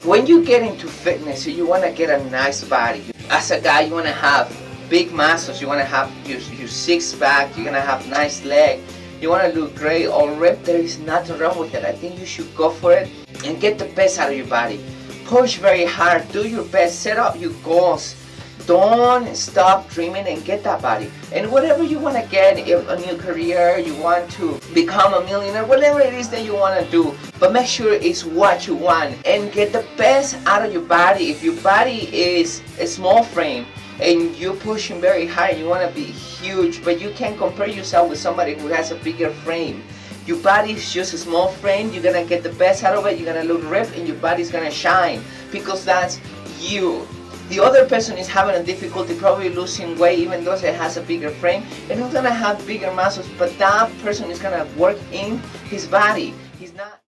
When you get into fitness, you want to get a nice body. As a guy, you want to have big muscles, you want to have your six pack, you're going to have nice leg, you want to look great all ripped. There is nothing wrong with it. I think you should go for it and get the best out of your body. Push very hard, do your best, set up your goals. Don't stop dreaming and get that body. And whatever you want to get, a new career, you want to become a millionaire, whatever it is that you want to do, but make sure it's what you want and get the best out of your body. If your body is a small frame and you're pushing very hard, you want to be huge, but you can't compare yourself with somebody who has a bigger frame. Your body is just a small frame. You're going to get the best out of it. You're going to look ripped and your body's going to shine because that's you. The other person is having a difficulty probably losing weight even though it has a bigger frame and he's going to have bigger muscles, but that person is going to work in his body. He's not